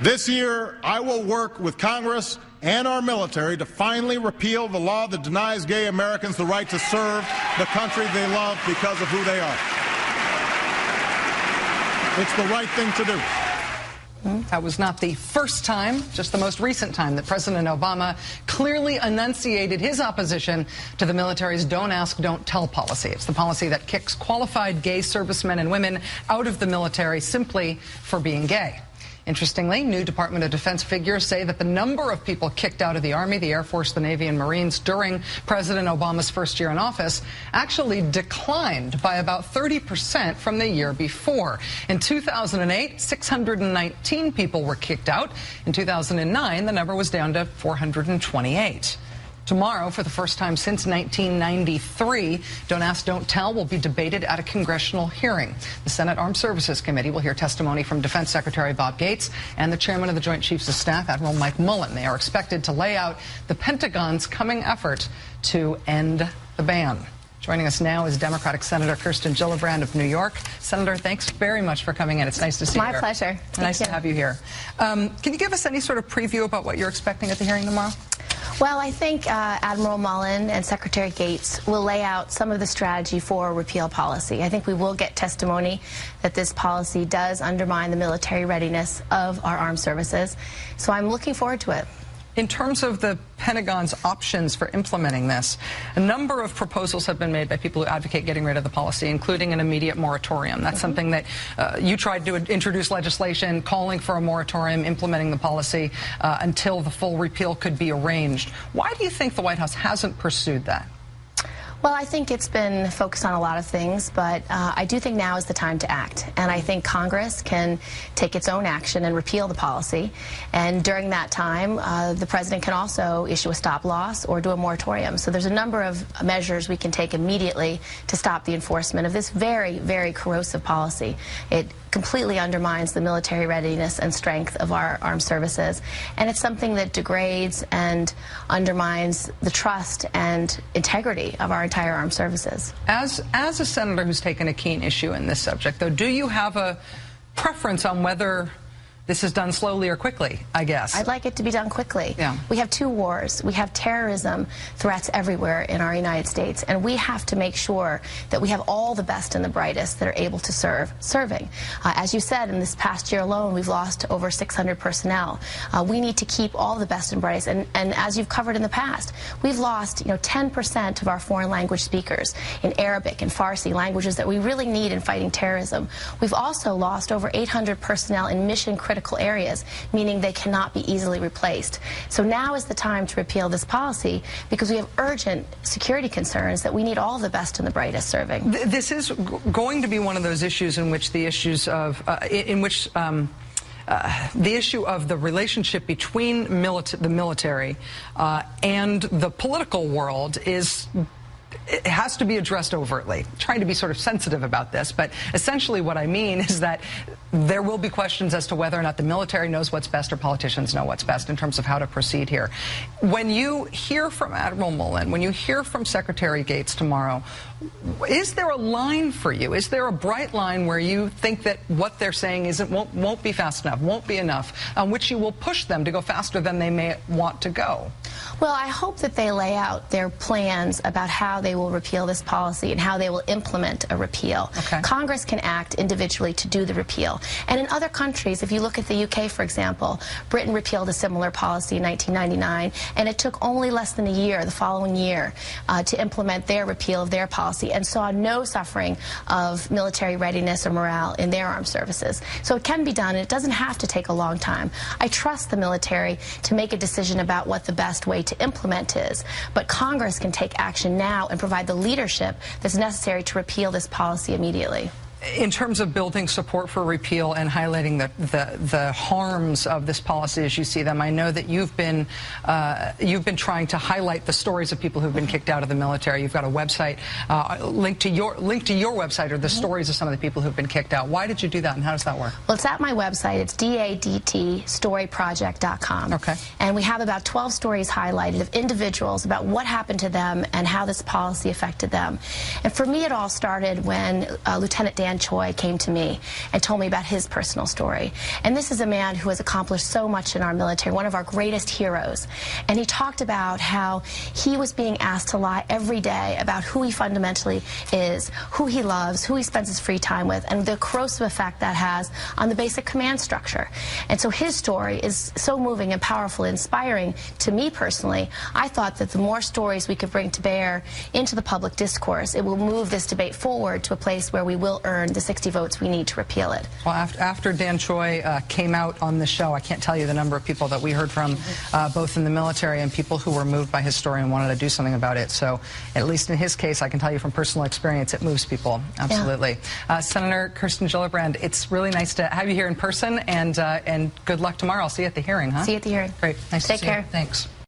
This year, I will work with Congress and our military to finally repeal the law that denies gay Americans the right to serve the country they love because of who they are. It's the right thing to do. That was not the first time, just the most recent time, that President Obama clearly enunciated his opposition to the military's don't ask, don't tell policy. It's the policy that kicks qualified gay servicemen and women out of the military simply for being gay. Interestingly, new Department of Defense figures say that the number of people kicked out of the Army, the Air Force, the Navy, and Marines during President Obama's first year in office actually declined by about 30% from the year before. In 2008, 619 people were kicked out. In 2009, the number was down to 428. Tomorrow, for the first time since 1993, Don't Ask, Don't Tell will be debated at a congressional hearing. The Senate Armed Services Committee will hear testimony from Defense Secretary Bob Gates and the Chairman of the Joint Chiefs of Staff, Admiral Mike Mullen. They are expected to lay out the Pentagon's coming effort to end the ban. Joining us now is Democratic Senator Kirsten Gillibrand of New York. Senator, thanks very much for coming in. It's nice to see you. My pleasure. Nice to have you here. Can you give us any sort of preview about what you're expecting at the hearing tomorrow? Well, I think Admiral Mullen and Secretary Gates will lay out some of the strategy for repeal policy. I think we will get testimony that this policy does undermine the military readiness of our armed services. So I'm looking forward to it. In terms of the Pentagon's options for implementing this, a number of proposals have been made by people who advocate getting rid of the policy, including an immediate moratorium. That's something that you tried to introduce legislation calling for a moratorium, implementing the policy until the full repeal could be arranged. Why do you think the White House hasn't pursued that? Well, I think it's been focused on a lot of things, but I do think now is the time to act. And I think Congress can take its own action and repeal the policy. And during that time, the president can also issue a stop loss or do a moratorium. So there's a number of measures we can take immediately to stop the enforcement of this very, very corrosive policy. It completely undermines the military readiness and strength of our armed services. And it's something that degrades and undermines the trust and integrity of our entire armed services. As a senator who's taken a keen issue in this subject, though, do you have a preference on whether this is done slowly or quickly, I guess? I'd like it to be done quickly. Yeah. We have two wars. We have terrorism threats everywhere in our United States, and we have to make sure that we have all the best and the brightest that are able to serving. As you said, in this past year alone, we've lost over 600 personnel. We need to keep all the best and brightest, and as you've covered in the past, we've lost 10% of our foreign language speakers in Arabic and Farsi, languages that we really need in fighting terrorism. We've also lost over 800 personnel in mission-critical areas, meaning they cannot be easily replaced. So now is the time to repeal this policy because we have urgent security concerns that we need all the best and the brightest serving. This is going to be one of those issues in which the issues of the issue of the relationship between the military and the political world it has to be addressed overtly. Trying to be sort of sensitive about this, but essentially what I mean is that there will be questions as to whether or not the military knows what's best or politicians know what's best in terms of how to proceed here. When you hear from Admiral Mullen, when you hear from Secretary Gates tomorrow, is there a line for you? Is there a bright line where you think that what they're saying won't be fast enough, won't be enough, on which you will push them to go faster than they may want to go? Well, I hope that they lay out their plans about how they will repeal this policy and how they will implement a repeal. Okay. Congress can act individually to do the repeal. And in other countries, if you look at the UK, for example, Britain repealed a similar policy in 1999, and it took only less than a year, the following year, to implement their repeal of their policy, and saw no suffering of military readiness or morale in their armed services. So it can be done, and it doesn't have to take a long time. I trust the military to make a decision about what the best way to implement is, but Congress can take action now and provide the leadership that's necessary to repeal this policy immediately. In terms of building support for repeal and highlighting the harms of this policy as you see them, I know that you've been trying to highlight the stories of people who've been kicked out of the military. You've got a website linked to your website are the stories of some of the people who've been kicked out. Why did you do that, and how does that work? Well, it's at my website. It's DADT storyproject.com. Okay. And we have about 12 stories highlighted of individuals about what happened to them and how this policy affected them. And for me, it all started when Lieutenant Dan Dan Choi came to me and told me about his personal story. And this is a man who has accomplished so much in our military, one of our greatest heroes. And he talked about how he was being asked to lie every day about who he fundamentally is, who he loves, who he spends his free time with, and the corrosive effect that has on the basic command structure. And so his story is so moving and powerful and inspiring to me personally. I thought that the more stories we could bring to bear into the public discourse, it will move this debate forward to a place where we will earn the 60 votes we need to repeal it. Well, after Dan Choi came out on the show, I can't tell you the number of people that we heard from, both in the military and people who were moved by his story and wanted to do something about it. So at least in his case, I can tell you from personal experience, it moves people. Absolutely. Yeah. Senator Kirsten Gillibrand, it's really nice to have you here in person, and good luck tomorrow. I'll see you at the hearing, huh? See you at the hearing. Great. Nice to see you. Take care. Thanks.